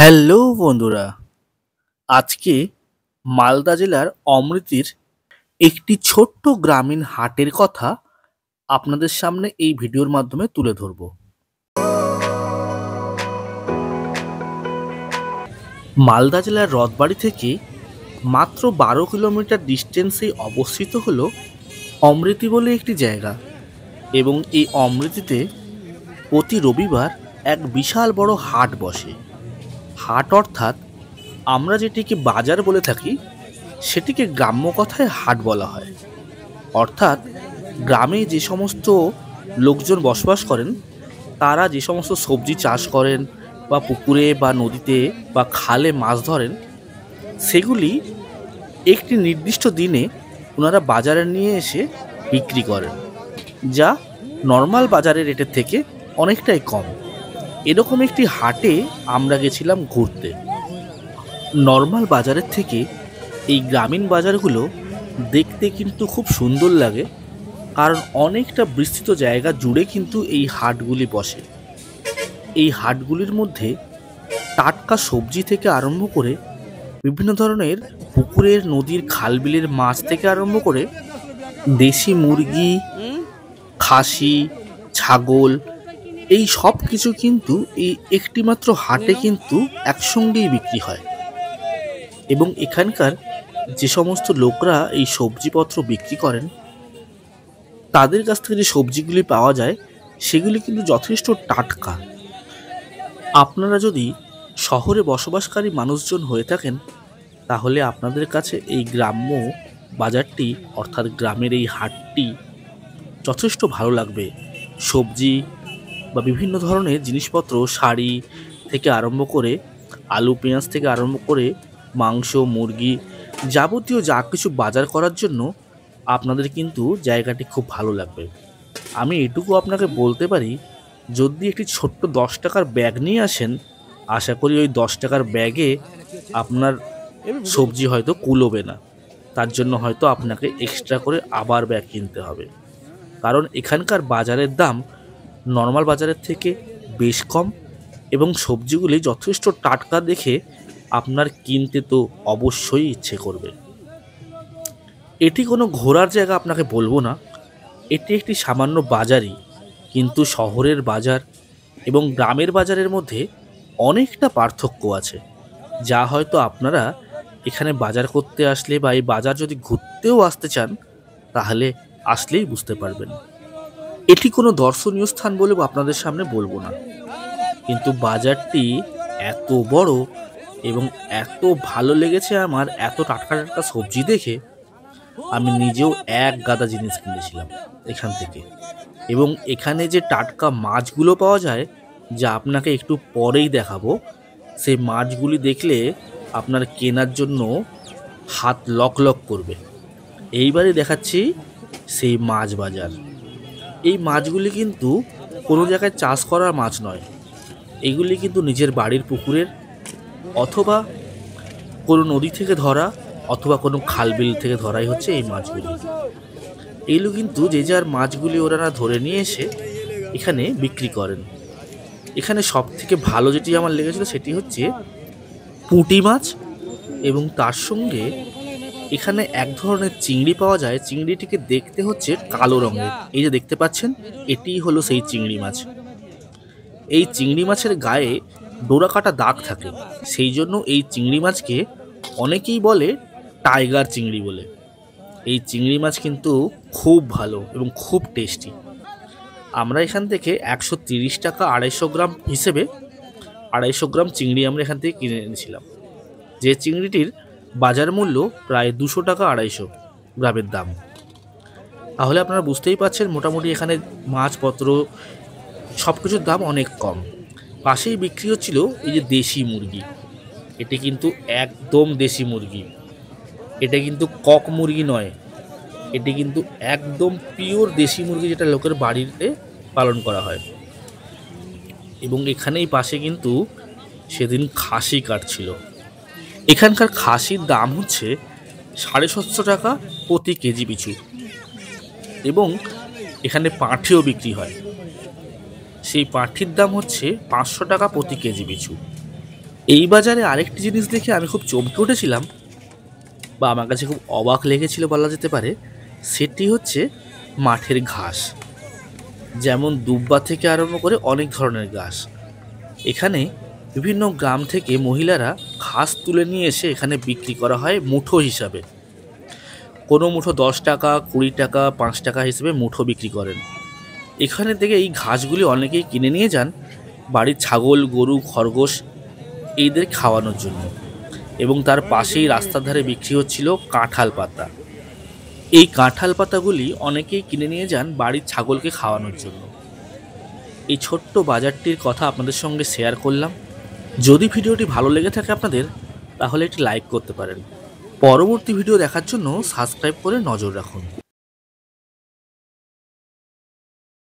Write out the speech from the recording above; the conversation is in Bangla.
হ্যালো বন্ধুরা, আজকে মালদা জেলার অমৃতির একটি ছোট্ট গ্রামীণ হাটের কথা আপনাদের সামনে এই ভিডিওর মাধ্যমে তুলে ধরব। মালদা জেলার রথবাড়ি থেকে মাত্র 12 কিলোমিটার ডিস্টেন্সে অবস্থিত হলো অমৃতি বলে একটি জায়গা। এবং এই অমৃতিতে প্রতি রবিবার এক বিশাল বড় হাট বসে। হাট অর্থাৎ আমরা যেটিকে বাজার বলে থাকি সেটিকে গ্রাম্য কথায় হাট বলা হয়। অর্থাৎ গ্রামে যে সমস্ত লোকজন বসবাস করেন তারা যে সমস্ত সবজি চাষ করেন বা পুকুরে বা নদীতে বা খালে মাছ ধরেন, সেগুলি একটি নির্দিষ্ট দিনে ওনারা বাজারে নিয়ে এসে বিক্রি করেন, যা নর্মাল বাজারের রেটের থেকে অনেকটাই কম। এরকম একটি হাটে আমরা গেছিলাম ঘুরতে। নর্মাল বাজারের থেকে এই গ্রামীণ বাজারগুলো দেখতে কিন্তু খুব সুন্দর লাগে, কারণ অনেকটা বিস্তৃত জায়গা জুড়ে কিন্তু এই হাটগুলি বসে। এই হাটগুলির মধ্যে টাটকা সবজি থেকে আরম্ভ করে বিভিন্ন ধরনের পুকুরের নদীর খালবিলের মাছ থেকে আরম্ভ করে দেশি মুরগি, খাসি, ছাগল, এই সব কিছু কিন্তু এই একটিমাত্র হাটে কিন্তু একসঙ্গেই বিক্রি হয়। এবং এখানকার যে সমস্ত লোকরা এই সবজিপত্র বিক্রি করেন তাদের কাছ থেকে যে সবজিগুলি পাওয়া যায় সেগুলি কিন্তু যথেষ্ট টাটকা। আপনারা যদি শহরে বসবাসকারী মানুষজন হয়ে থাকেন তাহলে আপনাদের কাছে এই গ্রাম্য বাজারটি অর্থাৎ গ্রামের এই হাটটি যথেষ্ট ভালো লাগবে। সবজি বা বিভিন্ন ধরনের জিনিসপত্র, শাড়ি থেকে আরম্ভ করে আলু পেঁয়াজ থেকে আরম্ভ করে মাংস, মুরগি, যাবতীয় যা কিছু বাজার করার জন্য আপনাদের কিন্তু জায়গাটি খুব ভালো লাগবে। আমি এটুকু আপনাকে বলতে পারি, যদি একটি ছোট্ট 10 টাকার ব্যাগ নিয়ে আসেন, আশা করি ওই 10 টাকার ব্যাগে আপনার সবজি হয়তো কুলোবে না। তার জন্য হয়তো আপনাকে এক্সট্রা করে আবার ব্যাগ কিনতে হবে, কারণ এখানকার বাজারের দাম নর্মাল বাজারের থেকে বেশ কম এবং সবজিগুলি যথেষ্ট টাটকা দেখে আপনার কিনতে তো অবশ্যই ইচ্ছে করবে। এটি কোনো ঘোরার জায়গা আপনাকে বলবো না, এটি একটি সামান্য বাজারই, কিন্তু শহরের বাজার এবং গ্রামের বাজারের মধ্যে অনেকটা পার্থক্য আছে, যা হয়তো আপনারা এখানে বাজার করতে আসলে বা এই বাজার যদি ঘুরতেও আসতে চান তাহলে আসলেই বুঝতে পারবেন। এটি কোনো দর্শনীয় স্থান বলেও আপনাদের সামনে বলবো না, কিন্তু বাজারটি এত বড় এবং এত ভালো লেগেছে আমার এত টাটকা টাটকা সবজি দেখে, আমি নিজেও এক গাদা জিনিস কিনেছিলাম এখান থেকে। এবং এখানে যে টাটকা মাছগুলো পাওয়া যায়, যা আপনাকে একটু পরেই দেখাবো, সেই মাছগুলি দেখলে আপনার কেনার জন্য হাত লক লক করবে। এইবারে দেখাচ্ছি সেই মাছ বাজার। এই মাছগুলি কিন্তু কোনো জায়গায় চাষ করার মাছ নয়, এগুলি কিন্তু নিজের বাড়ির পুকুরের অথবা কোনো নদী থেকে ধরা অথবা কোনো খালবিল থেকে ধরাই হচ্ছে এই মাছগুলি। এইগুলো কিন্তু যে যার মাছগুলি ওরা ধরে নিয়ে এসে এখানে বিক্রি করেন। এখানে সব থেকে ভালো যেটি আমার লেগেছিল সেটি হচ্ছে পুঁটি মাছ, এবং তার সঙ্গে এখানে এক ধরনের চিংড়ি পাওয়া যায়। চিংড়িটিকে দেখতে হচ্ছে কালো রঙের, এই যে দেখতে পাচ্ছেন এটিই হলো সেই চিংড়ি মাছ। এই চিংড়ি মাছের গায়ে ডোরা কাটা দাগ থাকে, সেই জন্য এই চিংড়ি মাছকে অনেকেই বলে টাইগার চিংড়ি বলে। এই চিংড়ি মাছ কিন্তু খুব ভালো এবং খুব টেস্টি। আমরা এখান থেকে 130 টাকা 250 গ্রাম হিসেবে 250 গ্রাম চিংড়ি আমরা এখান থেকে কিনে এনেছিলাম, যে চিংড়িটির বাজার মূল্য প্রায় 200 টাকা 250 গ্রামের দাম। তাহলে আপনারা বুঝতেই পারছেন মোটামুটি এখানে মাছপত্র সব কিছুর দাম অনেক কম। পাশেই বিক্রি হচ্ছিল এই যে দেশি মুরগি, এটি কিন্তু একদম দেশি মুরগি, এটা কিন্তু কক মুরগি নয়, এটি কিন্তু একদম পিওর দেশি মুরগি, যেটা লোকের বাড়িতে পালন করা হয়। এবং এখানেই পাশে কিন্তু সেদিন খাসি কাটছিল। এখানকার খাসির দাম হচ্ছে 750 টাকা প্রতি কেজি পিছু, এবং এখানে পাঁঠিও বিক্রি হয়। সেই পাঁঠির দাম হচ্ছে 500 টাকা প্রতি কেজি পিছু। এই বাজারে আরেকটি জিনিস দেখে আমি খুব চমকে উঠেছিলাম, বা আমার কাছে খুব অবাক লেগেছিল বলা যেতে পারে। সেটি হচ্ছে মাঠের ঘাস। যেমন দুব্বা থেকে আরম্ভ করে অনেক ধরনের ঘাস। এখানে বিভিন্ন গ্রাম থেকে মহিলারা ঘাস তুলে নিয়ে এসে এখানে বিক্রি করা হয় মুঠো হিসাবে। কোনো মুঠো 10 টাকা, 20 টাকা, 5 টাকা হিসেবে মুঠো বিক্রি করেন। এখানে থেকে এই ঘাসগুলি অনেকেই কিনে নিয়ে যান বাড়ির ছাগল, গরু, খরগোশ এইদের খাওয়ানোর জন্য। এবং তার পাশেই রাস্তার ধারে বিক্রি হচ্ছিল কাঁঠাল পাতা। এই কাঁঠাল পাতাগুলি অনেকেই কিনে নিয়ে যান বাড়ির ছাগলকে খাওয়ানোর জন্য। এই ছোট্ট বাজারটির কথা আপনাদের সঙ্গে শেয়ার করলাম। যদি ভিডিওটি ভালো লেগে থাকে আপনাদের, তাহলে একটি লাইক করতে পারেন। পরবর্তী ভিডিও দেখার জন্য সাবস্ক্রাইব করে নজর রাখুন।